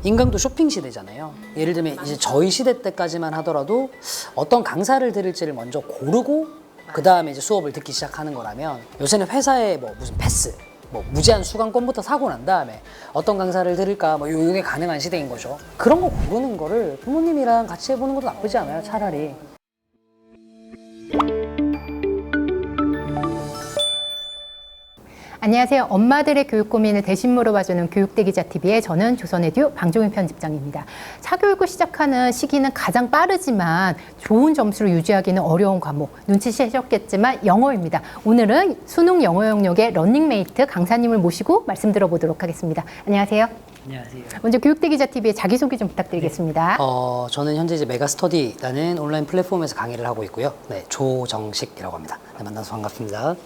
인강도 쇼핑 시대잖아요. 예를 들면 이제 저희 시대 때까지만 하더라도 어떤 강사를 들을지를 먼저 고르고 그 다음에 이제 수업을 듣기 시작하는 거라면 요새는 회사에 뭐 무슨 패스, 뭐 무제한 수강권부터 사고 난 다음에 어떤 강사를 들을까 뭐 요게 가능한 시대인 거죠. 그런 거 고르는 거를 부모님이랑 같이 해보는 것도 나쁘지 않아요, 차라리. 안녕하세요. 엄마들의 교육 고민을 대신 물어봐주는 교육대기자TV의 저는 조선에듀 방종인 편집장입니다. 사교육을 시작하는 시기는 가장 빠르지만 좋은 점수를 유지하기는 어려운 과목, 눈치채셨겠지만 영어입니다. 오늘은 수능 영어 영역의 런닝메이트 강사님을 모시고 말씀 들어보도록 하겠습니다. 안녕하세요. 안녕하세요. 먼저 교육대기자TV의 자기소개 좀 부탁드리겠습니다. 저는 현재 이제 메가스터디라는 온라인 플랫폼에서 강의를 하고 있고요. 네, 조정식이라고 합니다. 네, 만나서 반갑습니다.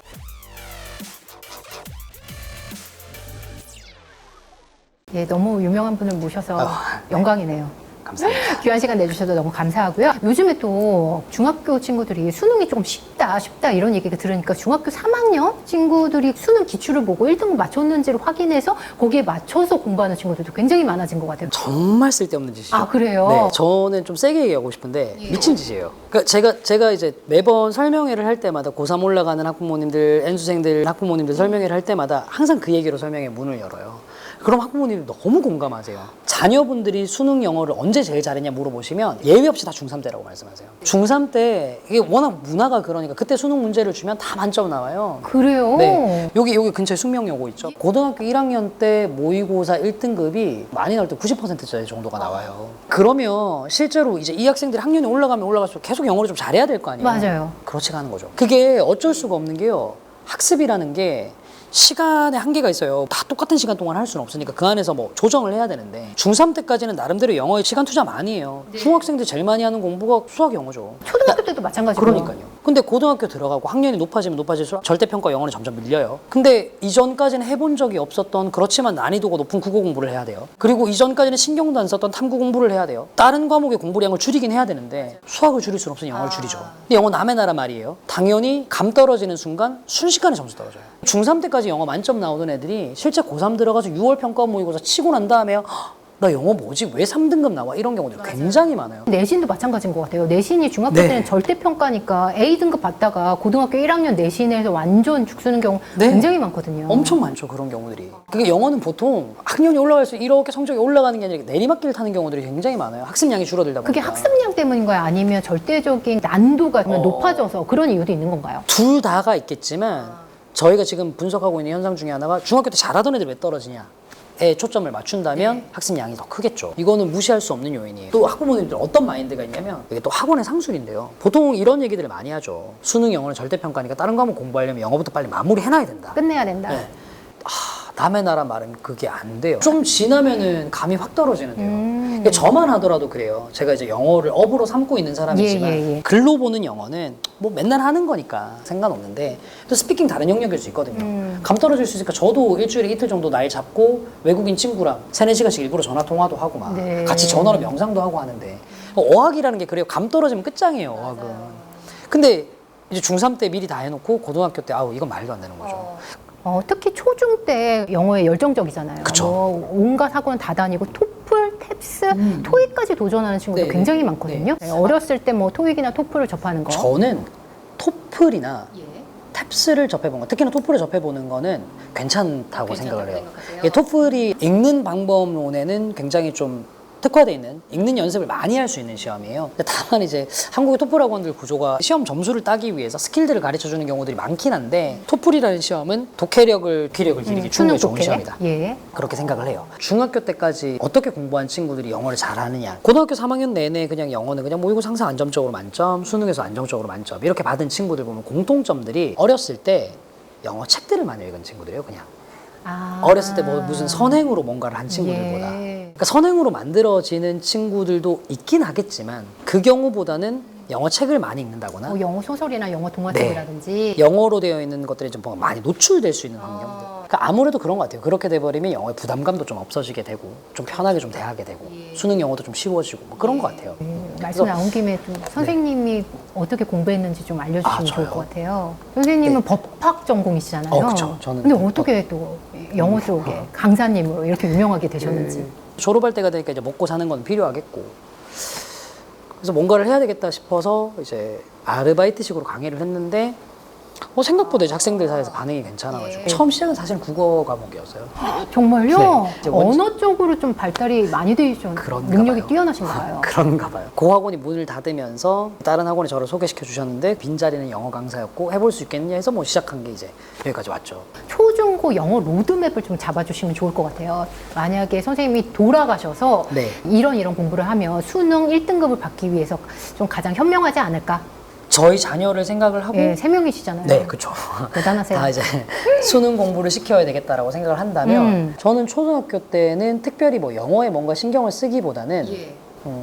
예, 너무 유명한 분을 모셔서 영광이네요. 감사합니다. 귀한 시간 내주셔서 너무 감사하고요. 요즘에 또 중학교 친구들이 수능이 조금 쉽다 이런 얘기가 들으니까 중학교 3학년 친구들이 수능 기출을 보고 1등급 맞췄는지를 확인해서 거기에 맞춰서 공부하는 친구들도 굉장히 많아진 것 같아요. 정말 쓸데없는 짓이죠. 아, 그래요? 네, 저는 좀 세게 얘기하고 싶은데 미친 짓이에요. 그러니까 제가 이제 매번 설명회를 할 때마다 고3 올라가는 학부모님들, N수생들 학부모님들 설명회를 할 때마다 항상 그 얘기로 설명회 문을 열어요. 그럼 학부모님이 너무 공감하세요. 자녀분들이 수능 영어를 언제 제일 잘했냐 물어보시면 예외 없이 다 중3 때라고 말씀하세요. 중3 때 이게 워낙 문화가 그러니까 그때 수능 문제를 주면 다 만점 나와요. 그래요? 네. 여기 근처에 숙명여고 있죠. 고등학교 1학년 때 모의고사 1등급이 많이 나올 때 90%짜리 정도가 나와요. 그러면 실제로 이제 이 학생들이 학년이 올라가면 올라갈수록 계속 영어를 좀 잘해야 될 거 아니에요. 맞아요. 그렇지가 않은 거죠. 그게 어쩔 수가 없는 게요. 학습이라는 게 시간에 한계가 있어요. 다 똑같은 시간 동안 할 수는 없으니까 그 안에서 뭐 조정을 해야 되는데 중3 때까지는 나름대로 영어에 시간 투자 많이 해요. 중학생들 제일 많이 하는 공부가 수학 영어죠. 초등학교 때도 마찬가지고. 그러니까요. 근데 고등학교 들어가고 학년이 높아지면 높아질수록 절대평가 영어는 점점 밀려요. 근데 이전까지는 해본 적이 없었던 그렇지만 난이도가 높은 국어 공부를 해야 돼요. 그리고 이전까지는 신경도 안 썼던 탐구 공부를 해야 돼요. 다른 과목의 공부량을 줄이긴 해야 되는데 수학을 줄일 수는 없으니 영어를 줄이죠. 근데 영어 남의 나라 말이에요. 당연히 감 떨어지는 순간 순식간에 점수 떨어져요. 중3 때까지 영어 만점 나오던 애들이 실제 고3 들어가서 6월 평가 모의고사 치고 난 다음에 나 영어 뭐지? 왜 3등급 나와? 이런 경우들 굉장히 많아요. 내신도 마찬가지인 것 같아요. 내신이 중학교 네. 때는 절대평가니까 A등급 받다가 고등학교 1학년 내신에서 완전 죽쓰는 경우 굉장히 많거든요. 엄청 많죠, 그런 경우들이. 그게 영어는 보통 학년이 올라갈수록 이렇게 성적이 올라가는 게 아니라 내리막길 타는 경우들이 굉장히 많아요. 학습량이 줄어들다 보니까. 그게 학습량 때문인가요? 아니면 절대적인 난도가 높아져서 그런 이유도 있는 건가요? 둘 다가 있겠지만 저희가 지금 분석하고 있는 현상 중에 하나가 중학교 때 잘하던 애들 왜 떨어지냐 에 초점을 맞춘다면 학습량이 더 크겠죠. 이거는 무시할 수 없는 요인이에요. 또 학부모님들 어떤 마인드가 있냐면 이게 또 학원의 상술인데요. 보통 이런 얘기들을 많이 하죠. 수능 영어는 절대평가니까 다른 과목 공부하려면 영어부터 빨리 마무리해놔야 된다. 끝내야 된다. 네. 남의 나라 말은 그게 안 돼요. 좀 지나면은 감이 확 떨어지는데요. 그러니까 저만 하더라도 그래요. 제가 이제 영어를 업으로 삼고 있는 사람이지만 글로 보는 영어는 뭐 맨날 하는 거니까 상관없는데 또 스피킹 다른 영역일 수 있거든요. 감 떨어질 수 있으니까 저도 일주일에 이틀 정도 날 잡고 외국인 친구랑 3-4시간씩 일부러 전화 통화도 하고 막 같이 전화로 명상도 하고 하는데 어학이라는 게 그래요. 감 떨어지면 끝장이에요, 어학은. 근데 이제 중3 때 미리 다 해놓고 고등학교 때 이건 말도 안 되는 거죠. 특히 초중 때 영어에 열정적이잖아요. 그쵸. 뭐 온갖 학원 다 다니고 토플, 탭스, 토익까지 도전하는 친구들 네. 굉장히 많거든요. 네. 어렸을 때 뭐 토익이나 토플을 접하는 거. 저는 토플이나 탭스를 접해본 거, 특히나 토플을 접해보는 거는 괜찮다고 생각을 해요. 이게 토플이 읽는 방법론에는 굉장히 좀 특화되어 있는 읽는 연습을 많이 할 수 있는 시험이에요. 근데 다만 이제 한국의 토플 학원들 구조가 시험 점수를 따기 위해서 스킬들을 가르쳐주는 경우들이 많긴 한데 토플이라는 시험은 독해력을 기르기 충분히 좋은 시험이다. 그렇게 생각을 해요. 중학교 때까지 어떻게 공부한 친구들이 영어를 잘하느냐. 고등학교 3학년 내내 그냥 영어는 그냥 모의고사 항상 안정적으로 만점, 수능에서 안정적으로 만점 이렇게 받은 친구들 보면 공통점들이 어렸을 때 영어 책들을 많이 읽은 친구들이에요, 그냥. 어렸을 때 뭐 무슨 선행으로 뭔가를 한 친구들보다. 그러니까 선행으로 만들어지는 친구들도 있긴 하겠지만 그 경우보다는 영어 책을 많이 읽는다거나 영어 소설이나 영어 동화책이라든지 영어로 되어 있는 것들이 좀 많이 노출될 수 있는 환경들. 그러니까 아무래도 그런 것 같아요. 그렇게 돼버리면 영어의 부담감도 좀 없어지게 되고 좀 편하게 좀 대하게 되고 수능 영어도 좀 쉬워지고 뭐 그런 것 같아요. 말씀 나온 김에 좀 선생님이 어떻게 공부했는지 좀 알려주시면 좋을 것 같아요. 선생님은 법학 전공이시잖아요. 그렇죠. 저는 근데 어떻게 또 영어 쪽에 강사님으로 이렇게 유명하게 되셨는지. 졸업할 때가 되니까 이제 먹고 사는 건 필요하겠고, 그래서 뭔가를 해야 되겠다 싶어서 이제 아르바이트식으로 강의를 했는데 생각보다 이제 학생들 사이에서 반응이 괜찮아가지고 처음 시작은 사실 국어 과목이었어요. 정말요? 네. 이제 언어 쪽으로 좀 발달이 많이 되셔 그런가 능력이 봐요. 뛰어나신가 봐요. 그런가 봐요. 그 학원이 문을 닫으면서 다른 학원에 저를 소개시켜 주셨는데 빈자리는 영어 강사였고 해볼 수 있겠냐 해서 뭐 시작한 게 이제 여기까지 왔죠. 초중고 영어 로드맵을 좀 잡아주시면 좋을 것 같아요. 만약에 선생님이 돌아가셔서 네. 이런 공부를 하면 수능 1등급을 받기 위해서 좀 가장 현명하지 않을까? 저희 자녀를 생각을 하고 네, 3명이시잖아요. 네, 그렇죠. 대단하세요. 다 이제 수능 공부를 시켜야 되겠다라고 생각을 한다면 저는 초등학교 때는 특별히 뭐 영어에 뭔가 신경을 쓰기보다는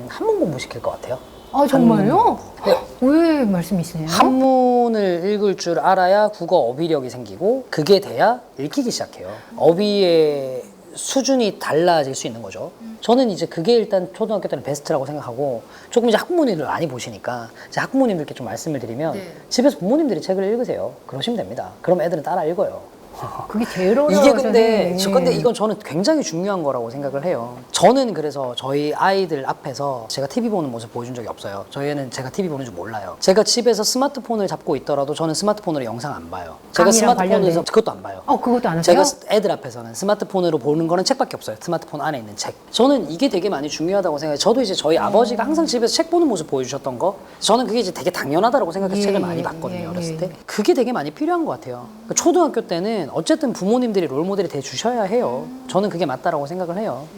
한문 공부 시킬 것 같아요. 아, 정말요? 네. 왜 말씀이세요? 한문을 읽을 줄 알아야 국어 어휘력이 생기고 그게 돼야 읽히기 시작해요. 어휘의 수준이 달라질 수 있는 거죠. 저는 이제 그게 일단 초등학교 때는 베스트라고 생각하고 조금 이제 학부모님들 많이 보시니까 이제 학부모님들께 좀 말씀을 드리면 집에서 부모님들이 책을 읽으세요. 그러시면 됩니다. 그럼 애들은 따라 읽어요. 그게 제일 어려워요. 이게 근데 선생님. 이건 저는 굉장히 중요한 거라고 생각을 해요. 저는 그래서 저희 아이들 앞에서 제가 TV 보는 모습 보여준 적이 없어요. 저희 애는 제가 TV 보는 줄 몰라요. 제가 집에서 스마트폰을 잡고 있더라도 저는 스마트폰으로 영상 안 봐요. 제가 강의랑 스마트폰에서 관련된? 그것도 안 봐요. 그것도 안 하세요? 제가 애들 앞에서는 스마트폰으로 보는 거는 책밖에 없어요. 스마트폰 안에 있는 책. 저는 이게 되게 많이 중요하다고 생각해요. 저도 이제 저희 아버지가 항상 집에서 책 보는 모습 보여주셨던 거, 저는 그게 이제 되게 당연하다고 생각해서 예, 책을 많이 예, 봤거든요. 예, 어렸을 예. 때. 그게 되게 많이 필요한 것 같아요. 그러니까 초등학교 때는 어쨌든 부모님들이 롤모델이 돼 주셔야 해요. 저는 그게 맞다라고 생각을 해요.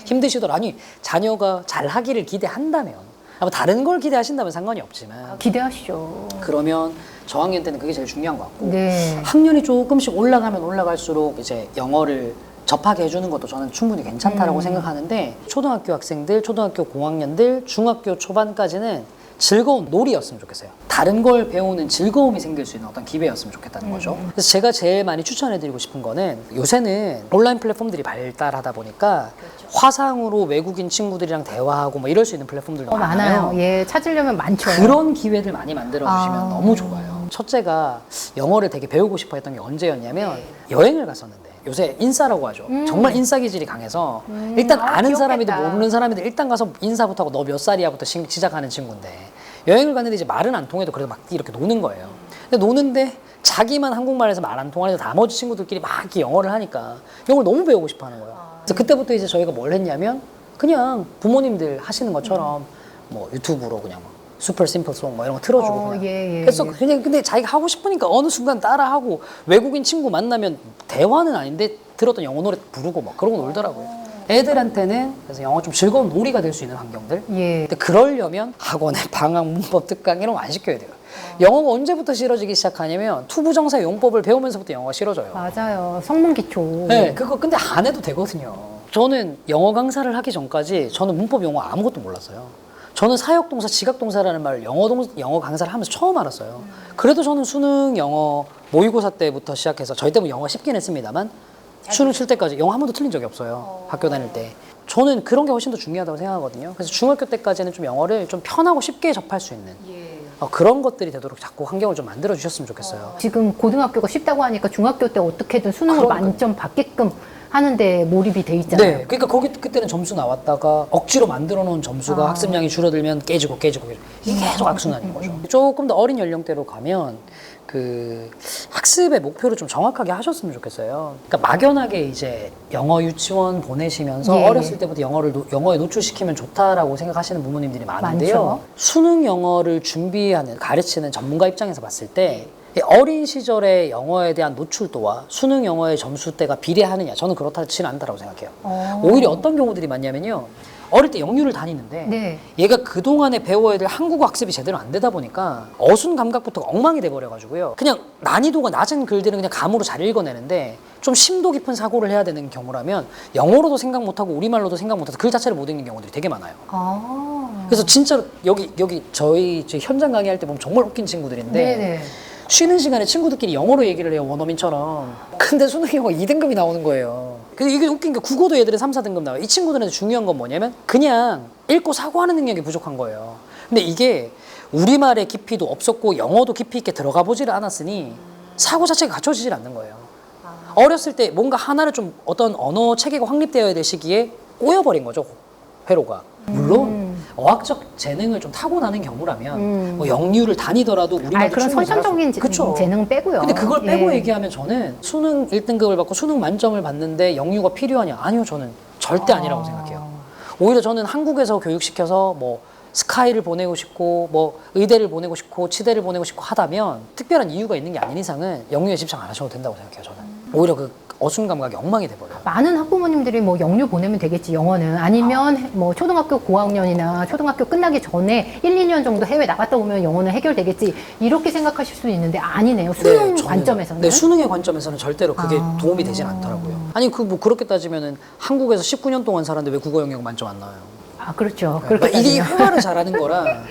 힘드시더라도 아니 자녀가 잘하기를 기대한다면 아마 다른 걸 기대하신다면 상관이 없지만 기대하시죠. 그러면 저학년 때는 그게 제일 중요한 것 같고 네. 학년이 조금씩 올라가면 올라갈수록 이제 영어를 접하게 해주는 것도 저는 충분히 괜찮다라고 생각하는데 초등학교 학생들, 초등학교 고학년들, 중학교 초반까지는 즐거운 놀이였으면 좋겠어요. 다른 걸 배우는 즐거움이 생길 수 있는 어떤 기회였으면 좋겠다는 거죠. 그래서 제가 제일 많이 추천해드리고 싶은 거는 요새는 온라인 플랫폼들이 발달하다 보니까 화상으로 외국인 친구들이랑 대화하고 뭐 이럴 수 있는 플랫폼들도 많아요. 예, 찾으려면 많죠. 그런 기회들 많이 만들어주시면 아. 너무 좋아요. 첫째가 영어를 되게 배우고 싶어 했던 게 언제였냐면 여행을 갔었는데 요새 인싸라고 하죠. 정말 인싸 기질이 강해서 일단 아는 사람이든 귀엽겠다. 모르는 사람이든 일단 가서 인사부터 하고 너 몇 살이야부터 시작하는 친구인데 여행을 갔는데 이제 말은 안 통해도 그래도 막 이렇게 노는 거예요. 근데 노는데 자기만 한국말에서 말 안 통하는데 나머지 친구들끼리 막 이렇게 영어를 하니까 영어를 너무 배우고 싶어 하는 거예요. 그래서 그때부터 이제 저희가 뭘 했냐면 그냥 부모님들 하시는 것처럼 뭐 유튜브로 그냥 막 슈퍼 심플 송 뭐 이런 거 틀어주고 그냥. 예, 그래서 그냥 근데 자기가 하고 싶으니까 어느 순간 따라하고 외국인 친구 만나면 대화는 아닌데 들었던 영어 노래 부르고 막 그러고 놀더라고요. 애들한테는 그래서 영어 좀 즐거운 놀이가 될 수 있는 환경들. 예. 근데 그러려면 학원에 방학, 문법, 특강 이런 거 안 시켜야 돼요. 영어가 언제부터 싫어지기 시작하냐면 투부정사 용법을 배우면서부터 영어가 싫어져요. 맞아요. 성문 기초. 네, 그거 근데 안 해도 되거든요. 저는 영어 강사를 하기 전까지 저는 문법 용어 아무것도 몰랐어요. 저는 사역동사, 지각동사라는 말을 영어 강사를 하면서 처음 알았어요. 그래도 저는 수능 영어 모의고사 때부터 시작해서 저희 때문에 영어 쉽긴 했습니다만 수능 칠 때까지 영어 한 번도 틀린 적이 없어요. 학교 다닐 때. 저는 그런 게 훨씬 더 중요하다고 생각하거든요. 그래서 중학교 때까지는 좀 영어를 좀 편하고 쉽게 접할 수 있는 그런 것들이 되도록 자꾸 환경을 좀 만들어 주셨으면 좋겠어요. 지금 고등학교가 쉽다고 하니까 중학교 때 어떻게든 수능으로 그러니까요. 만점 받게끔 하는데 몰입이 돼 있잖아요. 네, 그러니까 그때는 점수 나왔다가 억지로 만들어 놓은 점수가 학습량이 줄어들면 깨지고 이게 계속 악순환인 거죠. 조금 더 어린 연령대로 가면 그 학습의 목표를 좀 정확하게 하셨으면 좋겠어요. 그러니까 막연하게 이제 영어 유치원 보내시면서 예. 어렸을 때부터 영어에 노출시키면 좋다라고 생각하시는 부모님들이 많은데요. 많죠. 수능 영어를 준비하는 가르치는 전문가 입장에서 봤을 때 어린 시절의 영어에 대한 노출도와 수능 영어의 점수대가 비례하느냐, 저는 그렇지는 않다고 생각해요. 오히려 어떤 경우들이 많냐면요, 어릴 때 영유를 다니는데 네. 얘가 그동안에 배워야 될 한국어 학습이 제대로 안 되다 보니까 어순 감각부터 엉망이 돼버려가지고요, 그냥 난이도가 낮은 글들은 그냥 감으로 잘 읽어내는데 좀 심도 깊은 사고를 해야 되는 경우라면 영어로도 생각 못하고 우리말로도 생각 못해서 글 자체를 못 읽는 경우들이 되게 많아요. 그래서 진짜 여기 저희 현장 강의할 때 보면 정말 웃긴 친구들인데 네네. 쉬는 시간에 친구들끼리 영어로 얘기를 해요, 원어민처럼. 근데 수능 영어 2등급이 나오는 거예요. 근데 이게 웃긴 게 국어도 애들은 3, 4등급 나와요. 이 친구들한테 중요한 건 뭐냐면 그냥 읽고 사고하는 능력이 부족한 거예요. 근데 이게 우리말의 깊이도 없었고 영어도 깊이 있게 들어가 보지를 않았으니 사고 자체가 갖춰지질 않는 거예요. 어렸을 때 뭔가 하나를 좀 어떤 언어 체계가 확립되어야 될 시기에 꼬여버린 거죠, 회로가. 물론 어학적 재능을 좀 타고나는 경우라면 뭐 영유를 다니더라도 우리나라도 그런 충분히 잘할 수- 선천적인 그쵸. 재능은 빼고요. 근데 그걸 빼고 예. 얘기하면 저는 수능 1등급을 받고 수능 만점을 받는데 영유가 필요하냐? 아니요, 저는 절대 아니라고 생각해요. 오히려 저는 한국에서 교육시켜서 뭐 스카이를 보내고 싶고 뭐 의대를 보내고 싶고 치대를 보내고 싶고 하다면 특별한 이유가 있는 게 아닌 이상은 영유에 집착 안 하셔도 된다고 생각해요, 저는. 오히려 그 어순감각이 엉망이 돼버려요. 많은 학부모님들이 뭐 영유 보내면 되겠지, 영어는. 아니면 뭐 초등학교 고학년이나 초등학교 끝나기 전에 1, 2년 정도 해외 나갔다 오면 영어는 해결되겠지. 이렇게 생각하실 수 있는데 아니네요. 수능 저는- 관점에서는. 네, 수능의 관점에서는 절대로 그게 아. 도움이 되진 않더라고요. 아니, 그 뭐 그렇게 따지면은 한국에서 19년 동안 살았는데 왜 국어 영역 만점 안 나와요? 그렇죠. 그러니까 그렇게 이게 따지면. 회화를 잘하는 거랑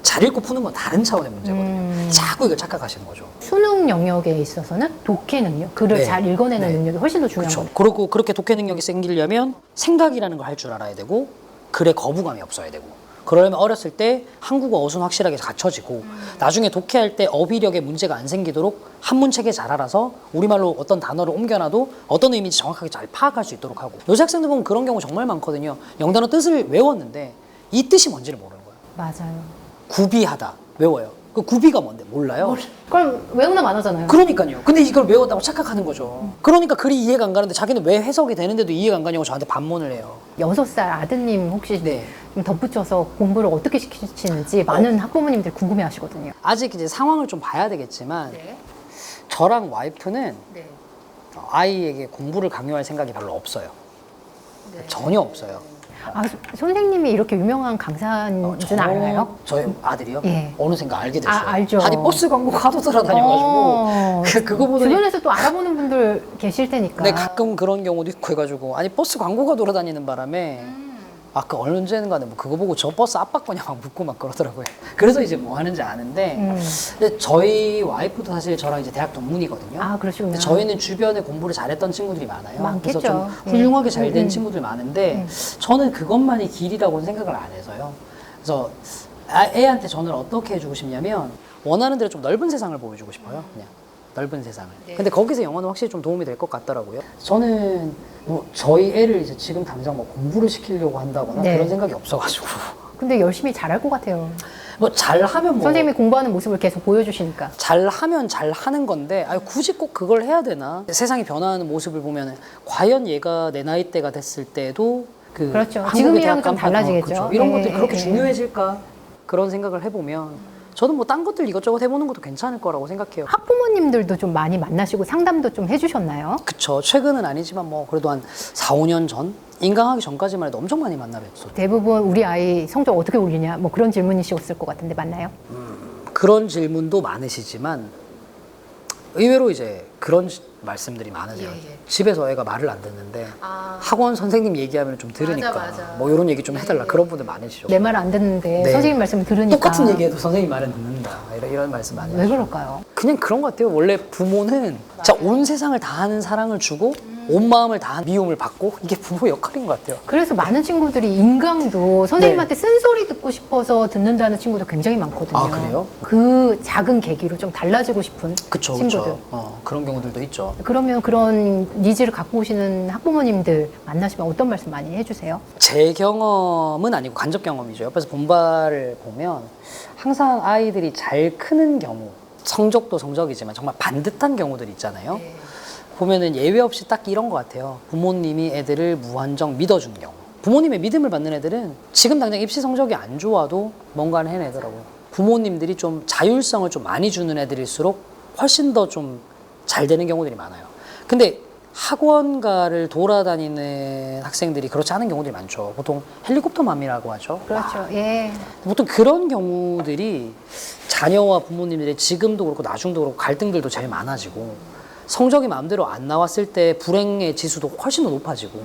잘 읽고 푸는 건 다른 차원의 문제거든요. 자꾸 이걸 착각하시는 거죠. 수능 영역에 있어서는 독해 능력, 글을 네. 잘 읽어내는 네. 능력이 훨씬 더 중요한 그렇죠. 거죠. 그리고 그렇게 독해 능력이 생기려면 생각이라는 걸 할 줄 알아야 되고 글에 거부감이 없어야 되고 그러려면 어렸을 때 한국어 어순 확실하게 갖춰지고 나중에 독해할 때 어휘력에 문제가 안 생기도록 한문 체계 잘 알아서 우리말로 어떤 단어를 옮겨놔도 어떤 의미인지 정확하게 잘 파악할 수 있도록 하고 요새 학생들 보면 그런 경우 정말 많거든요. 영단어 뜻을 외웠는데 이 뜻이 뭔지를 모르는 거예요. 맞아요. 구비하다 외워요. 그 구비가 뭔데 몰라요. 그럼 외우나 마나잖아요. 그러니까요. 근데 이걸 외웠다고 착각하는 거죠. 그러니까 글이 이해가 안 가는데 자기는 왜 해석이 되는데도 이해가 안 가냐고 저한테 반문을 해요. 6살 아드님 혹시 네. 좀 덧붙여서 공부를 어떻게 시키시는지 많은 학부모님들 궁금해 하시거든요. 아직 이제 상황을 좀 봐야 되겠지만 저랑 와이프는 아이에게 공부를 강요할 생각이 별로 없어요. 전혀 없어요. 선생님이 이렇게 유명한 강사인지는 알아요? 저희 아들이요? 예. 어느샌가 알게 됐어요. 알죠. 아니 버스 광고 하도 돌아다녀가지고 그거 보더니 주변에서 또 알아보는 분들 계실 테니까. 네, 가끔 그런 경우도 있고 해가지고 아니 버스 광고가 돌아다니는 바람에 아까 언젠가는 뭐 그거 보고 저 버스 압박 거냐 막 묻고 막 그러더라고요. 그래서 이제 뭐 하는지 아는데 근데 저희 와이프도 사실 저랑 이제 대학 동문이거든요. 그러시구나. 근데 저희는 주변에 공부를 잘했던 친구들이 많아요. 많겠죠. 그래서 좀 예. 훌륭하게 잘 된 친구들 많은데 저는 그것만이 길이라고는 생각을 안 해서요. 그래서 애한테 저는 어떻게 해주고 싶냐면 원하는 대로 좀 넓은 세상을 보여주고 싶어요. 그냥 넓은 세상을. 근데 거기서 영어는 확실히 좀 도움이 될 것 같더라고요. 저는 뭐 저희 애를 이제 지금 당장 뭐 공부를 시키려고 한다거나 네. 그런 생각이 없어가지고 근데 열심히 잘할 것 같아요. 뭐 잘하면 뭐 선생님이 공부하는 모습을 계속 보여주시니까. 잘하면 잘하는 건데 아니, 굳이 꼭 그걸 해야 되나? 세상이 변화하는 모습을 보면 과연 얘가 내 나이 때가 됐을 때도 그 그렇죠. 한국의 지금이랑 대학 좀 간판, 달라지겠죠. 그렇죠. 이런 예, 것들이 그렇게 예. 중요해질까? 그런 생각을 해보면 저는 뭐 딴 것들 이것저것 해보는 것도 괜찮을 거라고 생각해요. 학부모님들도 좀 많이 만나시고 상담도 좀 해주셨나요? 그쵸. 최근은 아니지만 뭐 그래도 한 4, 5년 전? 인강하기 전까지만 해도 엄청 많이 만나뵀었죠. 대부분 우리 아이 성적 어떻게 올리냐 뭐 그런 질문이셨을 것 같은데 맞나요? 그런 질문도 많으시지만 의외로 이제 그런 말씀들이 많으세요. 집에서 애가 말을 안 듣는데 학원 선생님 얘기하면 좀 들으니까 뭐 이런 얘기 좀 해달라 그런 분들 많으시죠. 내 말 안 듣는데 네. 선생님 말씀을 들으니까 똑같은 얘기해도 선생님 말은 듣는다 이런 말씀 많이 왜 하시죠. 그럴까요? 그냥 그런 것 같아요. 원래 부모는 진짜 온 세상을 다하는 사랑을 주고 온 마음을 다한 미움을 받고 이게 부모 역할인 것 같아요. 그래서 많은 친구들이 인강도 선생님한테 쓴소리 듣고 싶어서 듣는다는 친구도 굉장히 많거든요. 아, 그래요? 그 작은 계기로 좀 달라지고 싶은 그쵸, 친구들. 그쵸. 그런 경우들도 있죠. 그러면 그런 니즈를 갖고 오시는 학부모님들 만나시면 어떤 말씀 많이 해주세요? 제 경험은 아니고 간접 경험이죠. 옆에서 본바를 보면 항상 아이들이 잘 크는 경우, 성적도 성적이지만 정말 반듯한 경우들 있잖아요. 보면은 예외 없이 딱 이런 것 같아요. 부모님이 애들을 무한정 믿어주는 경우. 부모님의 믿음을 받는 애들은 지금 당장 입시 성적이 안 좋아도 뭔가를 해내더라고요. 부모님들이 좀 자율성을 좀 많이 주는 애들일수록 훨씬 더 좀 잘 되는 경우들이 많아요. 근데 학원가를 돌아다니는 학생들이 그렇지 않은 경우들이 많죠. 보통 헬리콥터 맘이라고 하죠. 그렇죠. 예. 보통 그런 경우들이 자녀와 부모님들의 지금도 그렇고 나중도 그렇고 갈등들도 제일 많아지고 성적이 마음대로 안 나왔을 때 불행의 지수도 훨씬 더 높아지고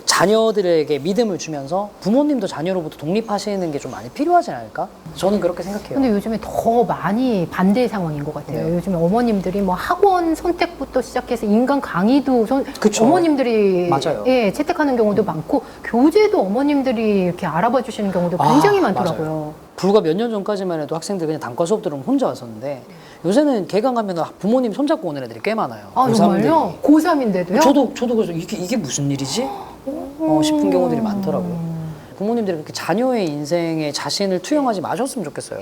자녀들에게 믿음을 주면서 부모님도 자녀로부터 독립하시는 게 좀 많이 필요하지 않을까? 저는 그렇게 생각해요. 근데 요즘에 더 많이 반대 상황인 것 같아요. 네. 요즘에 어머님들이 뭐 학원 선택부터 시작해서 인강 강의도 그쵸. 어머님들이 맞아요. 예, 채택하는 경우도 많고 교재도 어머님들이 이렇게 알아봐 주시는 경우도 굉장히 많더라고요. 맞아요. 불과 몇 년 전까지만 해도 학생들 그냥 단과 수업 들으면 혼자 왔었는데 요새는 개강하면 부모님 손잡고 오는 애들이 꽤 많아요. 아, 고3들이. 정말요? 고3인데도요? 저도 그래서 이게 무슨 일이지? 싶은 경우들이 많더라고요. 부모님들이 그렇게 자녀의 인생에 자신을 투영하지 마셨으면 좋겠어요.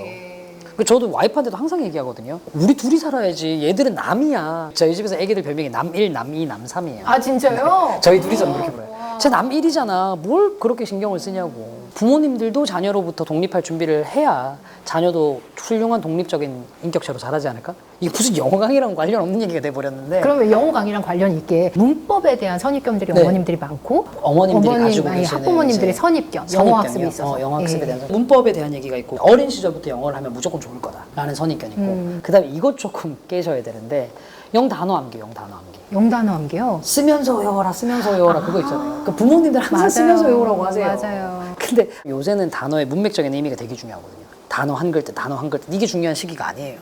저도 와이프한테도 항상 얘기하거든요. 우리 둘이 살아야지. 얘들은 남이야. 저희 집에서 애기들 별명이 남1, 남2, 남3이에요. 아 진짜요? 저희 둘이서 그렇게 불러요. 제 남1이잖아. 뭘 그렇게 신경을 쓰냐고. 부모님들도 자녀로부터 독립할 준비를 해야 자녀도 훌륭한 독립적인 인격체로 자라지 않을까? 이게 무슨 영어 강의랑 관련 없는 얘기가 돼버렸는데. 그러면 영어 강의랑 관련 있게 문법에 대한 선입견들이 네. 어머님들이 많고 어머님들이 가지고 아니, 계시는 학부모님들의 이제 선입견, 영어 선입견이요. 학습에 있어서 영어 학습에 예. 대한 문법에 대한 얘기가 있고 어린 시절부터 영어를 하면 무조건 좋을 거다라는 선입견이 있고 그다음에 이것 조금 깨셔야 되는데 영단어 암기. 영단어 암기요? 쓰면서 외워라 그거 있잖아요. 그 부모님들 항상 맞아요. 쓰면서 외우라고 하세요. 맞아요. 근데 요새는 단어의 문맥적인 의미가 되게 중요하거든요. 단어 한글 뜻 이게 중요한 시기가 아니에요.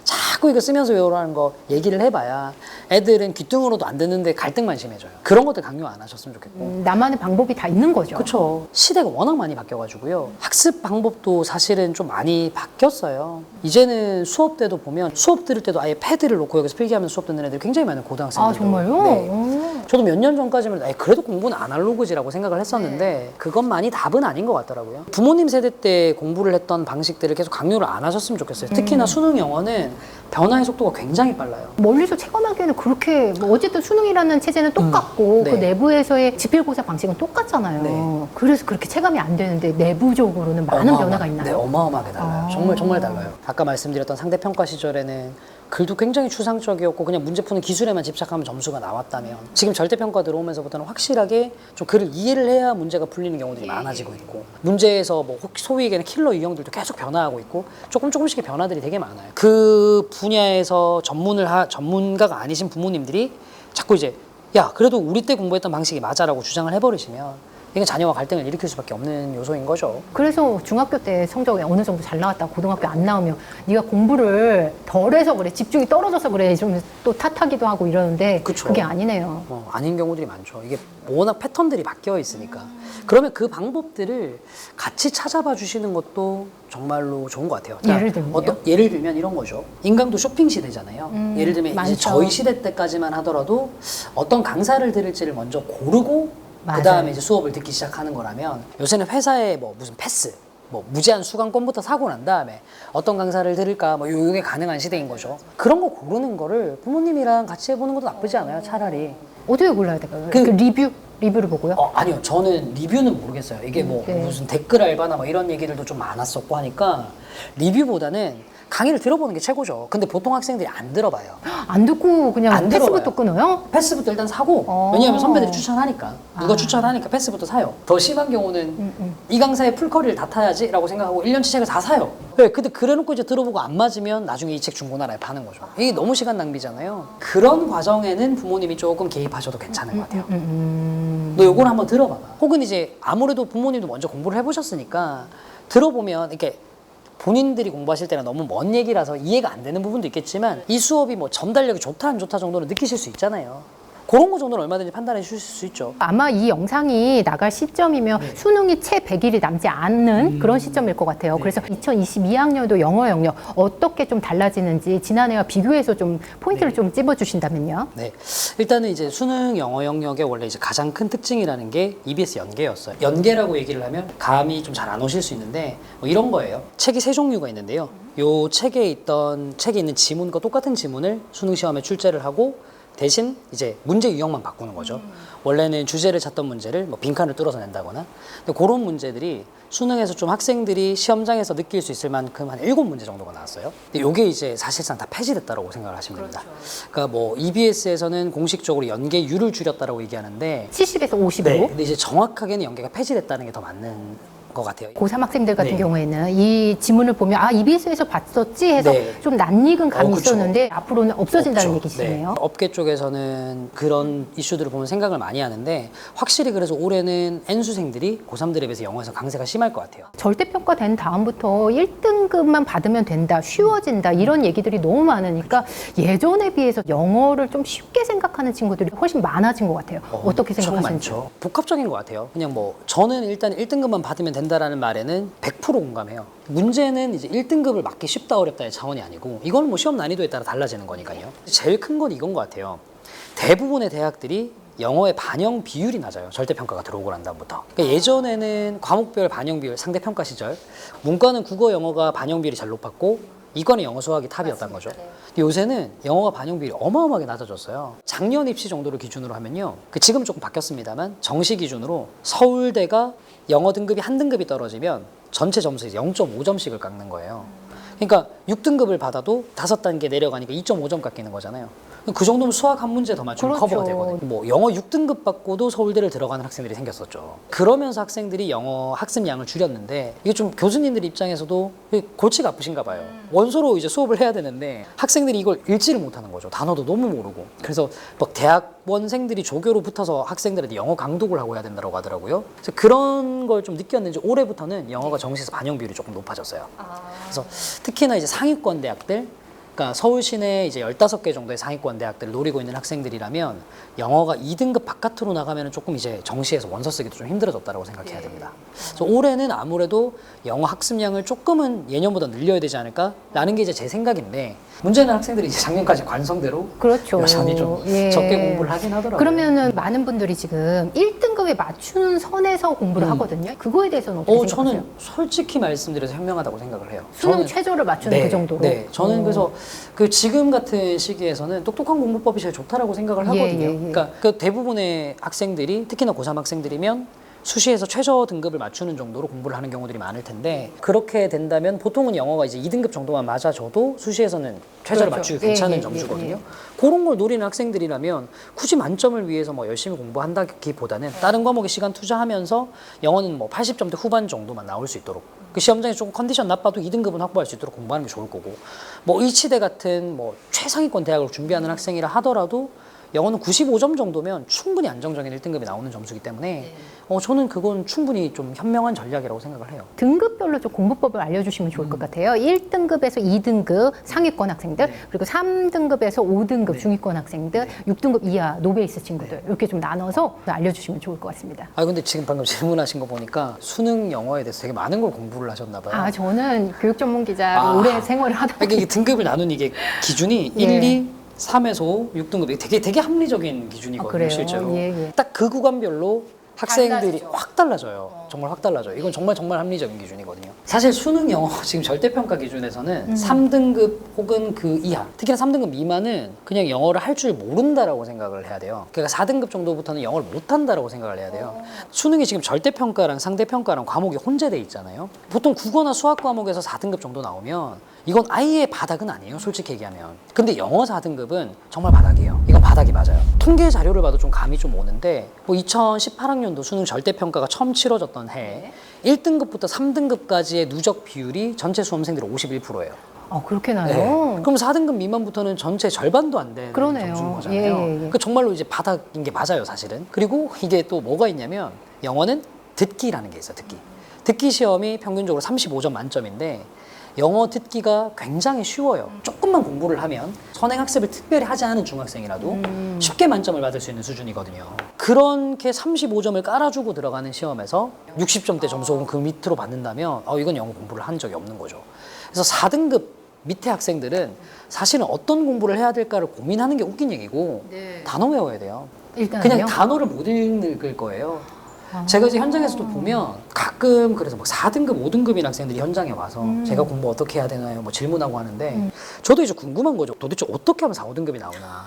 자꾸 이거 쓰면서 외우라는 거 얘기를 해봐야 애들은 귀등으로도 안 듣는데 갈등만 심해져요. 그런 것들 강요 안 하셨으면 좋겠고. 나만의 방법이 다 있는 거죠. 그렇죠. 시대가 워낙 많이 바뀌어가지고요. 학습 방법도 사실은 좀 많이 바뀌었어요. 이제는 수업 때도 보면 수업 들을 때도 아예 패드를 놓고 여기서 필기하면서 수업 듣는 애들이 굉장히 많아요. 고등학생들. 아 정말요? 네. 저도 몇 년 전까지는 그래도 공부는 아날로그지라고 생각을 했었는데 그것만이 답은 아닌 것 같더라고요. 부모님 세대 때 공부를 했던 방식들을 계속 강요를 안 하셨으면 좋겠어요. 특히나 수능 영어는 변화의 속도가 굉장히 빨라요. 멀리서 체감하기에는 그렇게 뭐 어쨌든 수능이라는 체제는 똑같고 네. 그 내부에서의 지필고사 방식은 똑같잖아요. 네. 그래서 그렇게 체감이 안 되는데 내부적으로는 많은 변화가 있나요? 네, 어마어마하게 달라요. 아. 정말 달라요. 아까 말씀드렸던 상대평가 시절에는 글도 굉장히 추상적이었고 그냥 문제 푸는 기술에만 집착하면 점수가 나왔다면 지금 절대평가 들어오면서부터는 확실하게 좀 글을 이해를 해야 문제가 풀리는 경우들이 많아지고 있고 문제에서 뭐 소위 얘기하는 킬러 유형들도 계속 변화하고 있고 조금씩의 변화들이 되게 많아요. 그 분야에서 전문가가 아니신 부모님들이 자꾸 이제 야 그래도 우리 때 공부했던 방식이 맞아라고 주장을 해버리시면 이건 자녀와 갈등을 일으킬 수밖에 없는 요소인 거죠. 그래서 중학교 때 성적이 어느 정도 잘 나왔다고 고등학교 안 나오면 네가 공부를 덜해서 그래, 집중이 떨어져서 그래, 좀 또 탓하기도 하고 이러는데 그쵸. 그게 아니네요. 아닌 경우들이 많죠. 이게 워낙 패턴들이 바뀌어 있으니까. 그러면 그 방법들을 같이 찾아봐 주시는 것도 정말로 좋은 것 같아요. 예를 들면요? 예를 들면 이런 거죠. 인강도 쇼핑 시대잖아요. 예를 들면 많죠. 이제 저희 시대 때까지만 하더라도 어떤 강사를 들을지를 먼저 고르고 맞아요. 그 다음에 이제 수업을 듣기 시작하는 거라면 요새는 회사에 뭐 무슨 패스, 뭐 무제한 수강권부터 사고 난 다음에 어떤 강사를 들을까 뭐 요게 가능한 시대인 거죠. 그런 거 고르는 거를 부모님이랑 같이 해보는 것도 나쁘지 않아요. 차라리. 어떻게 골라야 될까요? 그 리뷰를 보고요? 아니요. 저는 리뷰는 모르겠어요. 이게 뭐 네. 무슨 댓글 알바나 뭐 이런 얘기들도 좀 많았었고 하니까 리뷰보다는 강의를 들어보는 게 최고죠. 근데 보통 학생들이 안 들어봐요. 안 듣고 그냥 안 패스부터 들어봐요. 끊어요? 패스부터 일단 사고 왜냐하면 선배들이 추천하니까 누가 추천하니까 패스부터 사요. 더 심한 경우는 이 강사의 풀커리를 다 타야지 라고 생각하고 1년치 책을 다 사요. 네, 근데 그래놓고 이제 들어보고 안 맞으면 나중에 이 책 중고나라에 파는 거죠. 이게 너무 시간 낭비잖아요. 그런 과정에는 부모님이 조금 개입하셔도 괜찮은 것 같아요. 너 요걸 한번 들어봐봐. 혹은 이제 아무래도 부모님도 먼저 공부를 해보셨으니까 들어보면 이렇게 본인들이 공부하실 때는 너무 먼 얘기라서 이해가 안 되는 부분도 있겠지만 이 수업이 뭐 전달력이 좋다 안 좋다 정도는 느끼실 수 있잖아요. 그런 거 정도는 얼마든지 판단해 주실 수 있죠. 아마 이 영상이 나갈 시점이면 수능이 채 100일이 남지 않는 그런 시점일 것 같아요. 그래서 2022학년도 영어 영역 어떻게 좀 달라지는지 지난해와 비교해서 좀 포인트를 좀 찝어주신다면요. 네, 일단은 이제 수능 영어 영역의 원래 이제 가장 큰 특징이라는 게 EBS 연계였어요. 연계라고 얘기를 하면 감이 좀 잘 안 오실 수 있는데 뭐 이런 거예요. 책이 3종류가 있는데요. 요 책에 있는 지문과 똑같은 지문을 수능 시험에 출제를 하고 대신 이제 문제 유형만 바꾸는 거죠. 원래는 주제를 찾던 문제를 뭐 빈칸을 뚫어서 낸다거나. 근데 그런 문제들이 수능에서 좀 학생들이 시험장에서 느낄 수 있을 만큼 한 7문제 정도가 나왔어요. 근데 이게 이제 사실상 다 폐지됐다고 생각을 하시면 됩니다. 그러니까 뭐 EBS에서는 공식적으로 연계율을 줄였다라고 얘기하는데 70에서 50으로. 네, 근데 이제 정확하게는 연계가 폐지됐다는 게 더 맞는 것 같아요. 고3 학생들 같은 네. 경우에는 이 지문을 보면 EBS에서 봤었지 해서 네. 좀 낯익은 감이 그쵸. 있었는데 앞으로는 없어진다는 없죠. 얘기시네요. 네. 업계 쪽에서는 그런 이슈들을 보면 생각을 많이 하는데 확실히 그래서 올해는 N수생들이 고3들에 비해서 영어에서 강세가 심할 것 같아요. 절대평가 된 다음부터 1등급만 받으면 된다, 쉬워진다 이런 얘기들이 너무 많으니까 예전에 비해서 영어를 좀 쉽게 생각하는 친구들이 훨씬 많아진 것 같아요. 어떻게 엄청 생각하시는지? 많죠. 복합적인 것 같아요. 그냥 뭐 저는 일단 1등급만 받으면 된다라는 말에는 100% 공감해요. 문제는 이제 1등급을 맞기 쉽다 어렵다의 차원이 아니고 이건 뭐 시험 난이도에 따라 달라지는 거니까요. 제일 큰 건 이건 것 같아요. 대부분의 대학들이 영어의 반영 비율이 낮아요. 절대평가가 들어오고 난 다음부터. 그러니까 예전에는 과목별 반영 비율, 상대평가 시절 문과는 국어, 영어가 반영 비율이 제일 높았고 이과는 영어, 수학이 탑이었던 거죠. 근데 요새는 영어가 반영 비율이 어마어마하게 낮아졌어요. 작년 입시 정도를 기준으로 하면요. 지금 조금 바뀌었습니다만 정시 기준으로 서울대가 영어 등급이 한 등급이 떨어지면 전체 점수에 0.5점씩을 깎는 거예요. 그러니까 6등급을 받아도 5단계 내려가니까 2.5점 깎이는 거잖아요. 그 정도면 수학 한 문제 더 맞추면 그렇죠. 커버가 되거든요. 뭐 영어 6등급 받고도 서울대를 들어가는 학생들이 생겼었죠. 그러면서 학생들이 영어 학습량을 줄였는데 이게 좀 교수님들 입장에서도 골치가 아프신가 봐요. 원서로 이제 수업을 해야 되는데 학생들이 이걸 읽지를 못하는 거죠. 단어도 너무 모르고. 그래서 막 대학원생들이 조교로 붙어서 학생들한테 영어 강독을 하고 해야 된다고 하더라고요. 그래서 그런 걸 좀 느꼈는지 올해부터는 영어가 정시에서 반영 비율이 조금 높아졌어요. 그래서 특히나 이제 상위권 대학들, 그러니까 서울 시내 이제 15개 정도의 상위권 대학들을 노리고 있는 학생들이라면 영어가 2등급 바깥으로 나가면 조금 이제 정시에서 원서 쓰기도 좀 힘들어졌다고 생각해야 됩니다. 그래서 올해는 아무래도 영어 학습량을 조금은 예년보다 늘려야 되지 않을까라는 게 이제 제 생각인데 문제는 학생들이 이제 작년까지 관성대로 그렇죠. 여전히 좀 적게 공부를 하긴 하더라고요. 그러면은 많은 분들이 지금 1등급에 맞추는 선에서 공부를 하거든요. 그거에 대해서는 어떻게 생각하세요? 저는 솔직히 말씀드려서 현명하다고 생각을 해요. 수능 저는 최저를 맞추는 그 정도로. 네, 저는 그래서 그 지금 같은 시기에서는 똑똑한 공부법이 제일 좋다라고 생각을 하거든요. 그러니까 그 대부분의 학생들이 특히나 고3 학생들이면 수시에서 최저 등급을 맞추는 정도로 공부를 하는 경우들이 많을 텐데 그렇게 된다면 보통은 영어가 이제 2등급 정도만 맞아줘도 수시에서는 최저를 그렇죠. 맞추기 괜찮은 점수거든요. 그런 걸 노리는 학생들이라면 굳이 만점을 위해서 뭐 열심히 공부한다기보다는 다른 과목에 시간 투자하면서 영어는 뭐 80점대 후반 정도만 나올 수 있도록 그 시험장에 조금 컨디션 나빠도 2등급은 확보할 수 있도록 공부하는 게 좋을 거고 뭐 의치대 같은 뭐 최상위권 대학을 준비하는 학생이라 하더라도 영어는 95점 정도면 충분히 안정적인 1등급이 나오는 점수이기 때문에 저는 그건 충분히 좀 현명한 전략이라고 생각을 해요. 등급별로 좀 공부법을 알려주시면 좋을 것 같아요. 1등급에서 2등급 상위권 학생들, 그리고 3등급에서 5등급 중위권 학생들, 6등급 이하 노베이스 친구들 이렇게 좀 나눠서 알려주시면 좋을 것 같습니다. 근데 지금 방금 질문하신 거 보니까 수능 영어에 대해서 되게 많은 걸 공부를 하셨나 봐요. 저는 교육 전문 기자 오래 생활을 하다 보니까 이게 등급을 나눈 이게 기준이 1, 2, 3에서 5, 6등급 되게 합리적인 기준이거든요. 그래요? 실제로. 예. 딱 그 구간별로 학생들이 달라지죠. 확 달라져요. 정말 확 달라져요. 이건 정말 합리적인 기준이거든요. 사실 수능 영어 지금 절대평가 기준에서는 3등급 혹은 그 이하, 특히나 3등급 미만은 그냥 영어를 할 줄 모른다라고 생각을 해야 돼요. 그러니까 4등급 정도부터는 영어를 못한다라고 생각을 해야 돼요. 수능이 지금 절대평가랑 상대평가랑 과목이 혼재돼 있잖아요. 보통 국어나 수학 과목에서 4등급 정도 나오면 이건 아예 바닥은 아니에요, 솔직히 얘기하면. 근데 영어 4등급은 정말 바닥이에요. 이건 바닥이 맞아요. 통계 자료를 봐도 좀 감이 좀 오는데 뭐 2018학년도 수능 절대평가가 처음 치러졌던 해 1등급부터 3등급까지의 누적 비율이 전체 수험생들의 51%예요. 그렇게 나요? 그럼 4등급 미만부터는 전체 절반도 안 되는 그러네요. 점수인 거잖아요. 예. 그러니까 정말로 이제 바닥인 게 맞아요, 사실은. 그리고 이게 또 뭐가 있냐면 영어는 듣기라는 게 있어요, 듣기. 듣기 시험이 평균적으로 35점 만점인데 영어 듣기가 굉장히 쉬워요. 조금만 공부를 하면 선행학습을 특별히 하지 않은 중학생이라도 쉽게 만점을 받을 수 있는 수준이거든요. 그렇게 35점을 깔아주고 들어가는 시험에서 60점대 점수 혹은 그 밑으로 받는다면 이건 영어 공부를 한 적이 없는 거죠. 그래서 4등급 밑에 학생들은 사실은 어떤 공부를 해야 될까를 고민하는 게 웃긴 얘기고 단어 외워야 돼요. 일단은요? 그냥 단어를 못 읽을 거예요. 제가 이제 현장에서도 보면 가끔 그래서 뭐 4등급, 5등급인 학생들이 현장에 와서 제가 공부 어떻게 해야 되나요? 뭐 질문하고 하는데 저도 이제 궁금한 거죠. 도대체 어떻게 하면 4, 5등급이 나오나.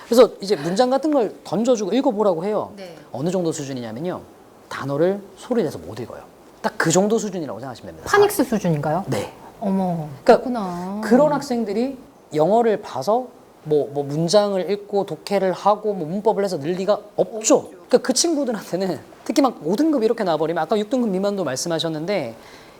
그래서 이제 문장 같은 걸 던져주고 읽어보라고 해요. 어느 정도 수준이냐면요. 단어를 소리 내서 못 읽어요. 딱 그 정도 수준이라고 생각하시면 됩니다. 파닉스 수준인가요? 네. 어머, 그러니까 그렇구나. 그런 학생들이 영어를 봐서 뭐 문장을 읽고 독해를 하고 뭐 문법을 해서 늘 리가 없죠. 그러니까 그 친구들한테는 특히 막 5등급 이렇게 나와버리면 아까 6등급 미만도 말씀하셨는데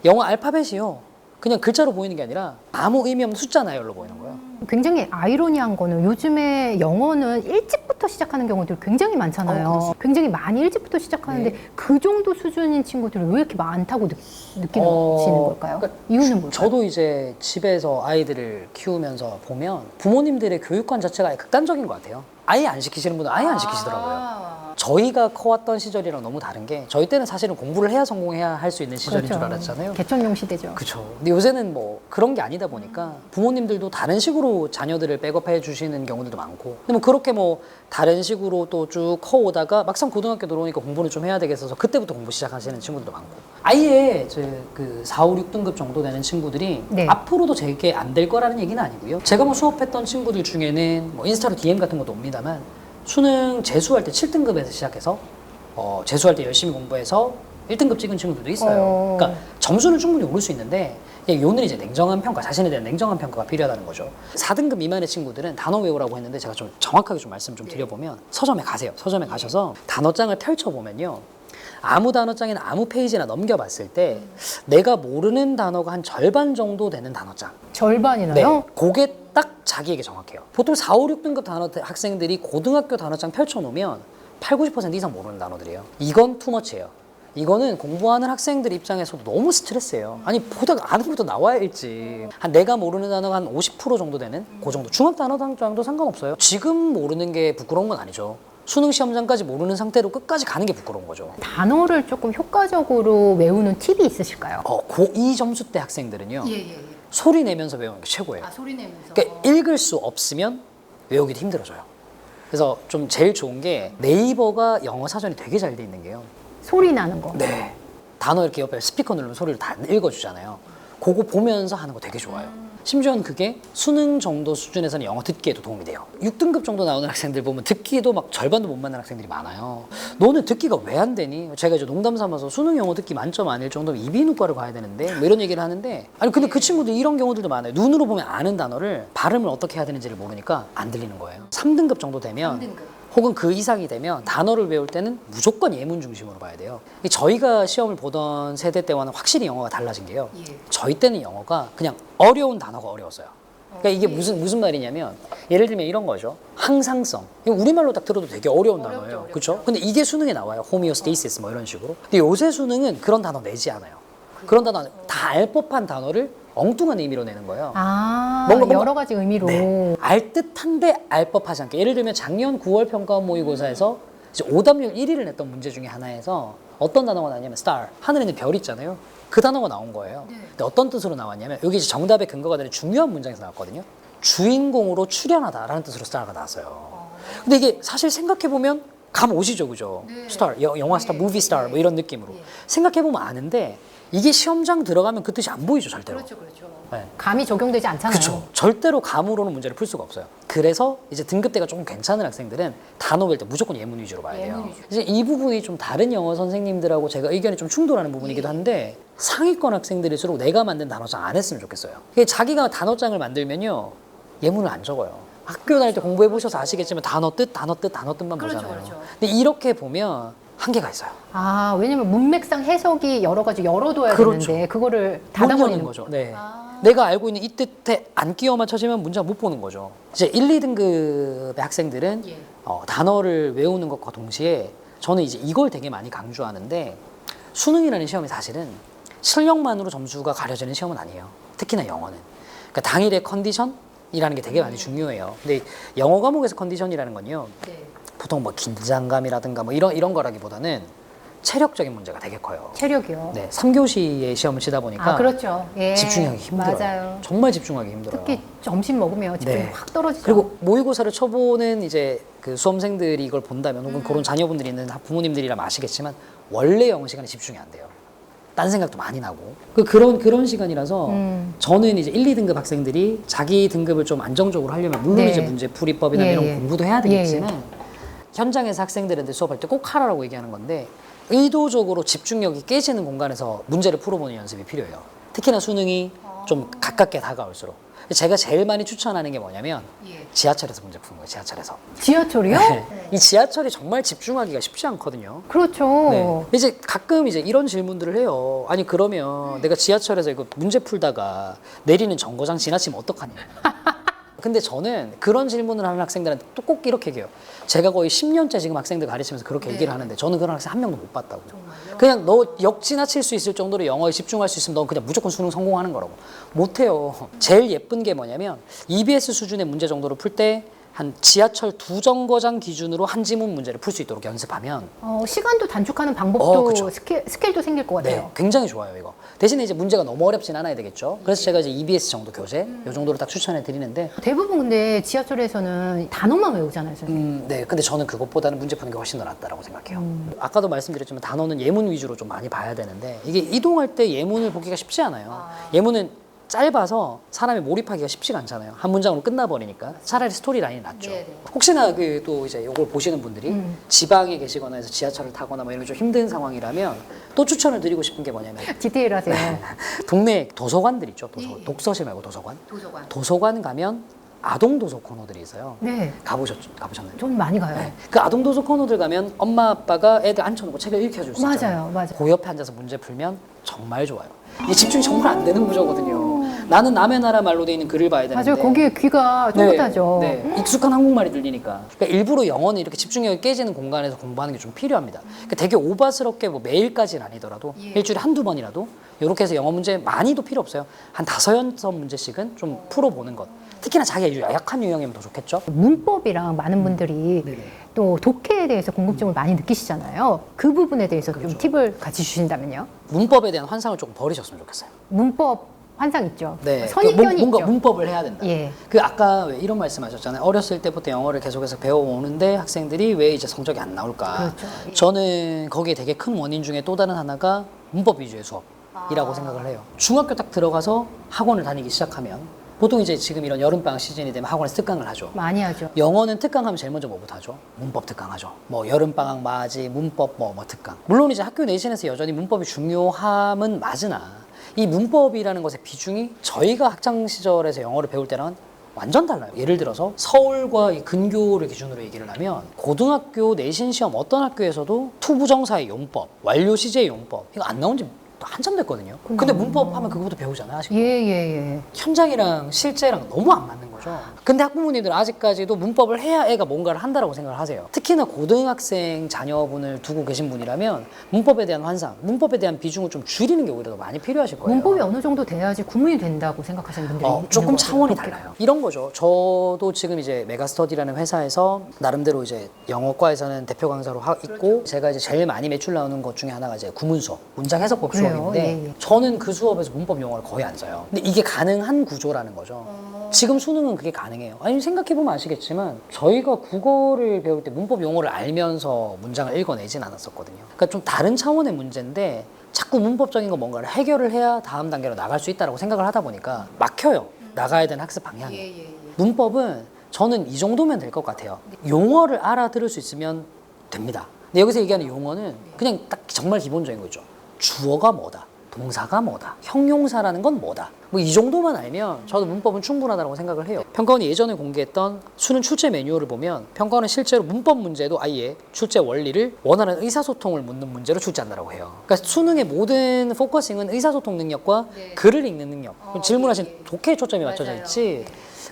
영어 알파벳이요. 그냥 글자로 보이는 게 아니라 아무 의미 없는 숫자 나열로 보이는 거예요. 굉장히 아이러니한 거는 요즘에 영어는 일찍부터 시작하는 경우들이 굉장히 많잖아요. 굉장히 많이 일찍부터 시작하는데 그 정도 수준인 친구들이 왜 이렇게 많다고 느끼시는 걸까요? 그러니까 이유는 뭘까요? 저도 이제 집에서 아이들을 키우면서 보면 부모님들의 교육관 자체가 극단적인 것 같아요. 아예 안 시키시는 분은 아예 안 시키시더라고요. 저희가 커왔던 시절이랑 너무 다른 게 저희 때는 사실은 공부를 해야 성공해야 할 수 있는 시절인 그렇죠. 줄 알았잖아요. 개천용 시대죠. 그렇죠. 근데 요새는 뭐 그런 게 아니다 보니까 부모님들도 다른 식으로 자녀들을 백업해 주시는 경우들도 많고, 근데 뭐 그렇게 뭐 다른 식으로 또 쭉 커오다가 막상 고등학교 들어오니까 공부를 좀 해야 되겠어서 그때부터 공부 시작하시는 친구들도 많고, 아예 그 4, 5, 6등급 정도 되는 친구들이 네. 앞으로도 제게 안 될 거라는 얘기는 아니고요. 제가 뭐 수업했던 친구들 중에는 뭐 인스타로 DM 같은 것도 옵니다만 수능 재수할 때 7등급에서 시작해서 재수할 때 열심히 공부해서 1등급 찍은 친구들도 있어요. 그러니까 점수는 충분히 오를 수 있는데 요는 이제 냉정한 평가, 자신에 대한 냉정한 평가가 필요하다는 거죠. 4등급 미만의 친구들은 단어 외우라고 했는데 제가 좀 정확하게 좀 말씀 좀 드려보면 서점에 가세요. 서점에 가셔서 단어장을 펼쳐보면요. 아무 단어장이나 아무 페이지나 넘겨봤을 때 내가 모르는 단어가 한 절반 정도 되는 단어장. 절반이나요? 네, 그게 딱 자기에게 정확해요. 보통 4, 5, 6등급 단어 학생들이 고등학교 단어장 펼쳐놓으면 8, 90% 이상 모르는 단어들이에요. 이건 투머치예요. 이거는 공부하는 학생들 입장에서도 너무 스트레스예요. 아니 보다가 아는 것도 나와야 읽지. 한 내가 모르는 단어가 한 50% 정도 되는 그 정도. 중학 단어장도 상관없어요. 지금 모르는 게 부끄러운 건 아니죠. 수능 시험장까지 모르는 상태로 끝까지 가는 게 부끄러운 거죠. 단어를 조금 효과적으로 외우는 팁이 있으실까요? 고2 점수 때 학생들은요. 소리 내면서 외우는 게 최고예요. 소리 내면서. 그러니까 읽을 수 없으면 외우기도 힘들어져요. 그래서 좀 제일 좋은 게 네이버가 영어 사전이 되게 잘 돼 있는 게요. 소리 나는 거. 네. 단어 이렇게 옆에 스피커 누르면 소리를 다 읽어주잖아요. 그거 보면서 하는 거 되게 좋아요. 심지어는 그게 수능 정도 수준에서는 영어 듣기에도 도움이 돼요. 6등급 정도 나오는 학생들 보면 듣기도 막 절반도 못 맞는 학생들이 많아요. 너는 듣기가 왜 안 되니? 제가 이제 농담 삼아서 수능 영어 듣기 만점 아닐 정도면 이비인후과를 가야 되는데 뭐 이런 얘기를 하는데, 아니 근데 그 친구들 이런 경우들도 많아요. 눈으로 보면 아는 단어를 발음을 어떻게 해야 되는지를 모르니까 안 들리는 거예요. 3등급 정도 되면 3등급. 혹은 그 이상이 되면 단어를 외울 때는 무조건 예문 중심으로 봐야 돼요. 저희가 시험을 보던 세대 때와는 확실히 영어가 달라진 게요. 저희 때는 영어가 그냥 어려운 단어가 어려웠어요. 그러니까 이게 무슨 말이냐면 예를 들면 이런 거죠. 항상성. 이거 우리말로 딱 들어도 되게 어려운 단어예요. 그렇죠? 근데 이게 수능에 나와요. 호미오스테이시스 뭐 이런 식으로. 근데 요새 수능은 그런 단어 내지 않아요. 그런 단어 다 알 법한 단어를 엉뚱한 의미로 내는 거예요. 뭔가 여러 가지 의미로. 네. 알 듯한데 알 법하지 않게. 예를 들면 작년 9월 평가원 모의고사에서 이제 오답률 1위를 냈던 문제 중에 하나에서 어떤 단어가 나왔냐면 star, 하늘에 있는 별 있잖아요. 그 단어가 나온 거예요. 근데 어떤 뜻으로 나왔냐면 여기 이제 정답의 근거가 되는 중요한 문장에서 나왔거든요. 주인공으로 출연하다라는 뜻으로 star가 나왔어요. 근데 이게 사실 생각해보면 감 오시죠, 그죠? star, 영화 스타, 무비 스타 뭐 이런 느낌으로. 생각해보면 아는데 이게 시험장 들어가면 그 뜻이 안 보이죠, 절대로. 그렇죠. 네. 감이 적용되지 않잖아요. 그렇죠. 절대로 감으로는 문제를 풀 수가 없어요. 그래서 이제 등급대가 조금 괜찮은 학생들은 단어 외울 때 무조건 예문 위주로 봐야 돼요. 이제 이 부분이 좀 다른 영어 선생님들하고 제가 의견이 좀 충돌하는 부분이기도 한데, 상위권 학생들일수록 내가 만든 단어장 안 했으면 좋겠어요. 자기가 단어장을 만들면요, 예문을 안 적어요. 학교 다닐 때 공부해 보셔서 아시겠지만 단어 뜻만 보잖아요. 근데 이렇게 보면 한계가 있어요. 왜냐면 문맥상 해석이 여러 가지 열어둬야 되는데 그거를 못 닫아버리는 여는 거죠. 네. 내가 알고 있는 이 뜻에 안 끼워 맞춰지면 문제가 못 보는 거죠. 이제 1, 2등급의 학생들은 단어를 외우는 것과 동시에 저는 이제 이걸 되게 많이 강조하는데, 수능이라는 시험이 사실은 실력만으로 점수가 가려지는 시험은 아니에요. 특히나 영어는. 그러니까 당일의 컨디션이라는 게 되게 많이 중요해요. 근데 영어 과목에서 컨디션이라는 건요. 보통 뭐 긴장감이라든가 뭐 이런 거라기보다는 체력적인 문제가 되게 커요. 체력이요. 네, 3교시에 시험을 치다 보니까 그렇죠. 예. 집중하기 힘들어요. 맞아요. 정말 집중하기 힘들어요. 특히 점심 먹으면 집중이 확 떨어지죠. 그리고 모의고사를 쳐보는 이제 그 수험생들이 이걸 본다면, 혹은 그런 자녀분들이 있는 부모님들이라면 아시겠지만 원래 영어 시간에 집중이 안 돼요. 딴 생각도 많이 나고 그런 시간이라서 저는 이제 1, 2등급 학생들이 자기 등급을 좀 안정적으로 하려면 물론 이제 문제풀이법이나 이런 공부도 해야 되겠지만 현장에서 학생들한테 수업할 때 꼭 하라고 얘기하는 건데, 의도적으로 집중력이 깨지는 공간에서 문제를 풀어보는 연습이 필요해요. 특히나 수능이 좀 가깝게 다가올수록. 제가 제일 많이 추천하는 게 뭐냐면 지하철에서 문제 푸는 거예요. 지하철이요? 네. 이 지하철이 정말 집중하기가 쉽지 않거든요. 그렇죠. 네. 이제 가끔 이제 이런 질문들을 해요. 아니 그러면 내가 지하철에서 이거 문제 풀다가 내리는 정거장 지나치면 어떡하냐. 근데 저는 그런 질문을 하는 학생들한테 또 꼭 이렇게 얘기해요. 제가 거의 10년째 지금 학생들 가르치면서 그렇게 얘기를 하는데 저는 그런 학생 한 명도 못 봤다고. 정말요? 그냥 너 역 지나칠 수 있을 정도로 영어에 집중할 수 있으면 넌 그냥 무조건 수능 성공하는 거라고. 못해요. 제일 예쁜 게 뭐냐면 EBS 수준의 문제 정도로 풀 때 한 지하철 2정거장 기준으로 한 지문 문제를 풀 수 있도록 연습하면 시간도 단축하는 방법도 그쵸. 스킬도 생길 것 같아요. 네, 굉장히 좋아요 이거. 대신에 이제 문제가 너무 어렵진 않아야 되겠죠. 그래서 제가 이제 EBS 정도 교재 이 정도로 딱 추천해 드리는데 대부분 근데 지하철에서는 단어만 외우잖아요, 선생님. 네, 근데 저는 그것보다는 문제 푸는 게 훨씬 더 낫다라고 생각해요. 아까도 말씀드렸지만 단어는 예문 위주로 좀 많이 봐야 되는데 이게 이동할 때 예문을 보기가 쉽지 않아요. 예문은 짧아서 사람이 몰입하기가 쉽지가 않잖아요. 한 문장으로 끝나버리니까 차라리 스토리 라인이 낫죠. 네네. 혹시나 그 또 이제 이걸 보시는 분들이 지방에 계시거나 해서 지하철을 타거나 뭐 이런 게 좀 힘든 상황이라면 또 추천을 드리고 싶은 게 뭐냐면 디테일하세요. 동네 도서관들 있죠. 독서실 말고 도서관. 도서관 가면 아동 도서 코너들이 있어요. 네. 가보셨나요? 좀 많이 가요. 네. 그 아동 도서 코너들 가면 엄마 아빠가 애들 앉혀놓고 책을 읽혀줄 수 있잖아요. 맞아요. 그 옆에 앉아서 문제 풀면 정말 좋아요. 이게 집중이 정말 안 되는 구조거든요. 나는 남의 나라 말로 돼 있는 글을 봐야 되는데 맞아요. 거기에 귀가 쫑긋하죠. 네. 익숙한 한국말이 들리니까. 그러니까 일부러 영어는 이렇게 집중력이 깨지는 공간에서 공부하는 게 좀 필요합니다. 그러니까 되게 오바스럽게 뭐 매일까지는 아니더라도 일주일에 한두 번이라도 이렇게 해서 영어 문제 많이도 필요 없어요. 한 5-6 문제씩은 좀 풀어보는 것. 특히나 자기가 약한 유형이면 더 좋겠죠. 문법이랑 많은 분들이 네네. 또 독해에 대해서 궁금증을 많이 느끼시잖아요. 그 부분에 대해서 좀 팁을 같이 주신다면요. 문법에 대한 환상을 조금 버리셨으면 좋겠어요. 문법 환상 있죠. 네, 선입견이 뭔가 있죠. 문법을 해야 된다. 예. 그 아까 왜 이런 말씀하셨잖아요. 어렸을 때부터 영어를 계속해서 배워오는데 학생들이 왜 이제 성적이 안 나올까? 그렇죠. 저는 거기에 되게 큰 원인 중에 또 다른 하나가 문법 위주의 수업이라고 생각을 해요. 중학교 딱 들어가서 학원을 다니기 시작하면 보통 이제 지금 이런 여름방학 시즌이 되면 학원에서 특강을 하죠. 많이 하죠. 영어는 특강하면 제일 먼저 뭐부터 하죠? 문법 특강하죠. 뭐 여름방학 맞이, 문법 뭐 특강. 물론 이제 학교 내신에서 여전히 문법이 중요함은 맞으나 이 문법이라는 것의 비중이 저희가 학창 시절에서 영어를 배울 때랑 완전 달라요. 예를 들어서 서울과 이 근교를 기준으로 얘기를 하면 고등학교 내신 시험 어떤 학교에서도 투부정사의 용법, 완료 시제의 용법 이거 안 나온 지 한참 됐거든요. 근데 문법 하면 그거부터 배우잖아요. 아직도. 예. 현장이랑 실제랑 너무 안 맞는 거죠. 근데 학부모님들은 아직까지도 문법을 해야 애가 뭔가를 한다라고 생각을 하세요. 특히나 고등학생 자녀분을 두고 계신 분이라면 문법에 대한 환상, 문법에 대한 비중을 좀 줄이는 게 오히려 더 많이 필요하실 거예요. 문법이 어느 정도 돼야지 구문이 된다고 생각하시는 분들이 있는 조금 것 차원이 같아요. 달라요. 이런 거죠. 저도 지금 이제 메가스터디라는 회사에서 나름대로 이제 영어과에서는 대표 강사로 있고 제가 이제 제일 많이 매출 나오는 것 중에 하나가 이제 구문 수업, 문장 해석법 그래요? 수업인데 예. 저는 그 수업에서 문법 용어를 거의 안 써요. 근데 이게 가능한 구조라는 거죠. 지금 수능은 그게 가능해요. 아니 생각해보면 아시겠지만 저희가 국어를 배울 때 문법 용어를 알면서 문장을 읽어내진 않았었거든요. 그러니까 좀 다른 차원의 문제인데 자꾸 문법적인 거 뭔가를 해결을 해야 다음 단계로 나갈 수 있다고 생각을 하다 보니까 막혀요. 나가야 되는 학습 방향이. 문법은 저는 이 정도면 될 것 같아요. 용어를 알아들을 수 있으면 됩니다. 근데 여기서 얘기하는 용어는 그냥 딱 정말 기본적인 거죠. 주어가 뭐다. 동사가 뭐다. 형용사라는 건 뭐다. 뭐 이 정도만 알면 저도 문법은 충분하다고 생각을 해요. 평가원이 예전에 공개했던 수능 출제 매뉴얼을 보면 평가원은 실제로 문법 문제도 아예 출제 원리를 원하는 의사소통을 묻는 문제로 출제한다고 해요. 그러니까 수능의 모든 포커싱은 의사소통 능력과 글을 읽는 능력. 질문하신 독해에 초점이 맞춰져 있지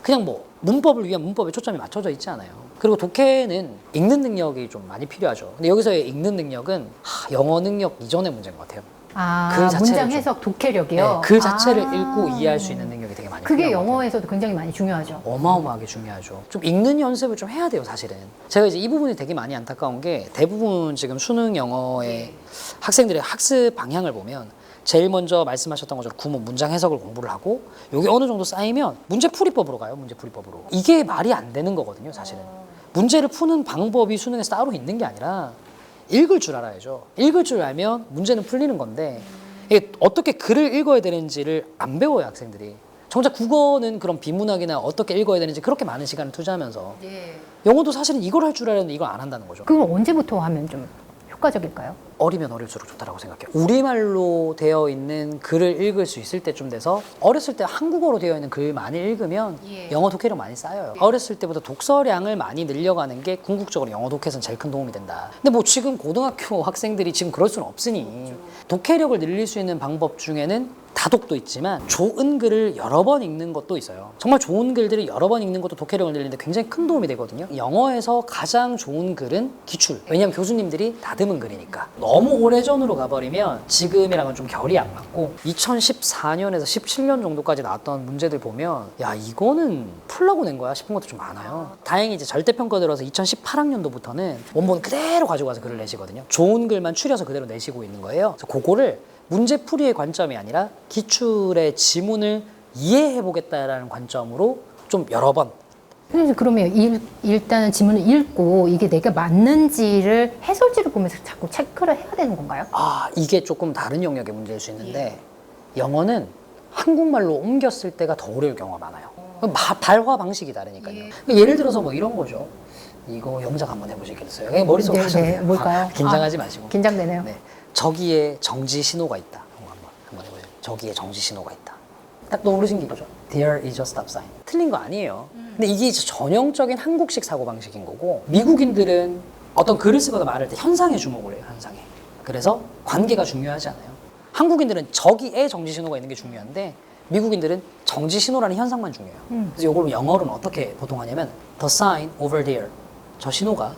그냥 뭐 문법을 위한 문법에 초점이 맞춰져 있지 않아요. 그리고 독해는 읽는 능력이 좀 많이 필요하죠. 근데 여기서의 읽는 능력은 영어 능력 이전의 문제인 것 같아요. 글 자체를 문장 좀- 해석 독해력이요? 네, 글 자체를 읽고 이해할 수 있는 능력이 되게 많이 그게 필요한 것 같아요. 영어에서도 굉장히 많이 중요하죠. 어마어마하게 중요하죠. 좀 읽는 연습을 좀 해야 돼요, 사실은. 제가 이제 이 부분이 되게 많이 안타까운 게 대부분 지금 수능 영어의 학생들의 학습 방향을 보면 제일 먼저 말씀하셨던 것처럼 구문, 문장 해석을 공부를 하고 여기 어느 정도 쌓이면 문제풀이법으로 가요, 문제풀이법으로. 이게 말이 안 되는 거거든요, 사실은. 문제를 푸는 방법이 수능에서 따로 있는 게 아니라 읽을 줄 알아야죠. 읽을 줄 알면 문제는 풀리는 건데 이게 어떻게 글을 읽어야 되는지를 안 배워요, 학생들이. 정작 국어는 그런 비문학이나 어떻게 읽어야 되는지 그렇게 많은 시간을 투자하면서 영어도 사실은 이걸 할 줄 알았는데 이걸 안 한다는 거죠. 그럼 언제부터 하면 좀 효과적일까요? 어리면 어릴수록 좋다라고 생각해요. 우리말로 되어 있는 글을 읽을 수 있을 때쯤 돼서 어렸을 때 한국어로 되어 있는 글 많이 읽으면 영어 독해력 많이 쌓여요. 어렸을 때부터 독서량을 많이 늘려가는 게 궁극적으로 영어 독해에서는 제일 큰 도움이 된다. 근데 뭐 지금 고등학교 학생들이 지금 그럴 수는 없으니 독해력을 늘릴 수 있는 방법 중에는 다독도 있지만 좋은 글을 여러 번 읽는 것도 있어요. 정말 좋은 글들을 여러 번 읽는 것도 독해력을 늘리는데 굉장히 큰 도움이 되거든요. 영어에서 가장 좋은 글은 기출. 왜냐하면 교수님들이 다듬은 글이니까. 너무 오래전으로 가버리면 지금이랑은 좀 결이 안 맞고 2014년에서 17년 정도까지 나왔던 문제들 보면 야 이거는 풀라고 낸 거야 싶은 것도 좀 많아요. 다행히 이제 절대평가 들어서 2018학년도부터는 원본 그대로 가지고 와서 글을 내시거든요. 좋은 글만 추려서 그대로 내시고 있는 거예요. 그래서 그거를 문제풀이의 관점이 아니라 기출의 지문을 이해해보겠다라는 관점으로 좀 여러 번 선생님, 그러면 일단은 지문을 읽고 이게 내가 맞는지를 해설지를 보면서 자꾸 체크를 해야 되는 건가요? 아 이게 조금 다른 영역의 문제일 수 있는데 영어는 한국말로 옮겼을 때가 더 어려울 경우가 많아요. 발화 방식이 다르니까요. 예를 들어서 뭐 이런 거죠. 이거 영작 한번 해보시겠어요? 그냥 머릿속에 하셔도 돼요. 뭘까요? 긴장하지 마시고. 긴장되네요. 네. 저기에 정지 신호가 있다. 한번 해보세요. 저기에 정지 신호가 있다. 딱 떠오르신 게 이거죠. There is a stop sign. 틀린 거 아니에요. 근데 이게 전형적인 한국식 사고방식인 거고 미국인들은 어떤 글을 쓰거나 말할 때 현상에 주목을 해요. 현상에. 그래서 관계가 중요하지 않아요. 한국인들은 저기에 정지 신호가 있는 게 중요한데 미국인들은 정지 신호라는 현상만 중요해요. 그래서 이걸 영어로는 어떻게 보통 하냐면 The sign over there. 저 신호가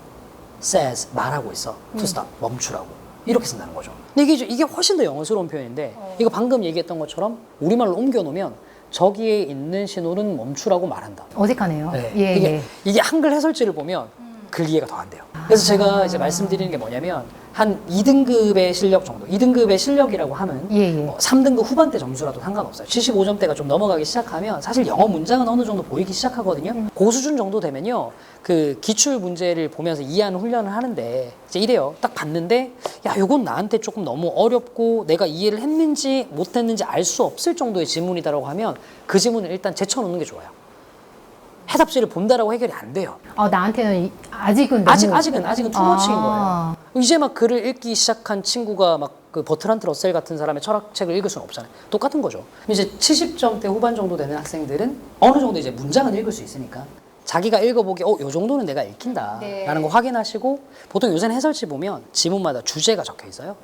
says 말하고 있어. To stop. 멈추라고. 이렇게 쓴다는 거죠. 근데 이게 훨씬 더 영어스러운 표현인데 이거 방금 얘기했던 것처럼 우리말로 옮겨놓으면 저기에 있는 신호는 멈추라고 말한다. 어색하네요. 네. 예, 이게 한글 해설지를 보면 글 이해가 더 안 돼요. 그래서 제가 이제 말씀드리는 게 뭐냐면 한 2등급의 실력 정도, 2등급의 실력이라고 하면 예. 3등급 후반대 점수라도 상관없어요. 75점대가 좀 넘어가기 시작하면 사실 영어 문장은 어느 정도 보이기 시작하거든요. 그 수준 정도 되면요. 그 기출 문제를 보면서 이해하는 훈련을 하는데 이제 이래요. 딱 봤는데 야, 요건 나한테 조금 너무 어렵고 내가 이해를 했는지 못했는지 알 수 없을 정도의 지문이다라고 하면 그 지문을 일단 제쳐놓는 게 좋아요. 해답지를 본다라고 해결이 안 돼요. 나한테는 아직은 너무... 아직은 투머치인 거예요. 이제 막 글을 읽기 시작한 친구가 막 그 버트란트 러셀 같은 사람의 철학책을 읽을 수는 없잖아요. 똑같은 거죠. 이제 70점대 후반 정도 되는 학생들은 어느 정도 이제 문장은 읽을 수 있으니까 자기가 읽어보기 요 정도는 내가 읽힌다라는 거 확인하시고 보통 요새는 해설지 보면 지문마다 주제가 적혀 있어요.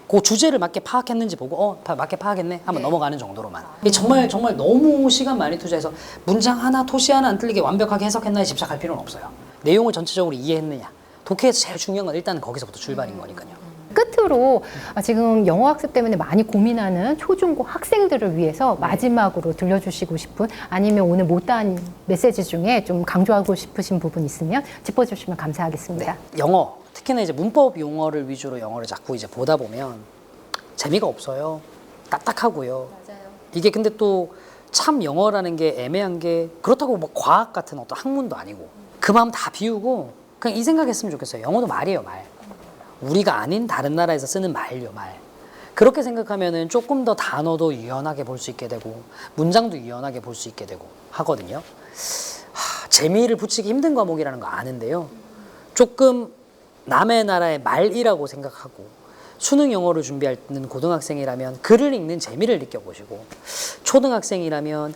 그 주제를 맞게 파악했는지 보고 맞게 파악했네 하면 넘어가는 정도로만. 이게 정말 너무 시간 많이 투자해서 문장 하나 토시 하나 안 틀리게 완벽하게 해석했나에 집착할 필요는 없어요. 내용을 전체적으로 이해했느냐. 독해에서 제일 중요한 건 일단 거기서부터 출발인 거니까요. 끝으로 지금 영어 학습 때문에 많이 고민하는 초중고 학생들을 위해서 마지막으로 들려주시고 싶은 아니면 오늘 못다한 메시지 중에 좀 강조하고 싶으신 부분 있으면 짚어주시면 감사하겠습니다. 네. 영어 특히나 이제 문법 용어를 위주로 영어를 자꾸 이제 보다 보면 재미가 없어요. 딱딱하고요. 맞아요. 이게 근데 또 참 영어라는 게 애매한 게 그렇다고 뭐 과학 같은 어떤 학문도 아니고 그 마음 다 비우고 그냥 이 생각했으면 좋겠어요. 영어도 말이에요, 말. 우리가 아닌 다른 나라에서 쓰는 말요, 말. 그렇게 생각하면은 조금 더 단어도 유연하게 볼 수 있게 되고 문장도 유연하게 볼 수 있게 되고 하거든요. 재미를 붙이기 힘든 과목이라는 거 아는데요. 조금 남의 나라의 말이라고 생각하고 수능 영어를 준비하는 고등학생이라면 글을 읽는 재미를 느껴보시고 초등학생이라면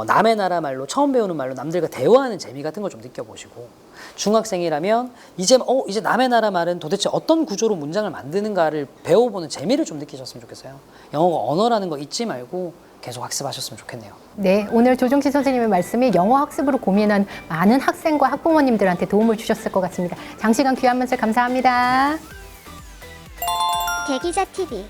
남의 나라 말로 처음 배우는 말로 남들과 대화하는 재미 같은 걸 좀 느껴보시고 중학생이라면 이제 남의 나라 말은 도대체 어떤 구조로 문장을 만드는가를 배워보는 재미를 좀 느끼셨으면 좋겠어요. 영어가 언어라는 거 잊지 말고 계속 학습하셨으면 좋겠네요. 네, 오늘 조종신 선생님의 말씀이 영어 학습으로 고민한 많은 학생과 학부모님들한테 도움을 주셨을 것 같습니다. 장시간 귀한 말씀 감사합니다. 대기자 TV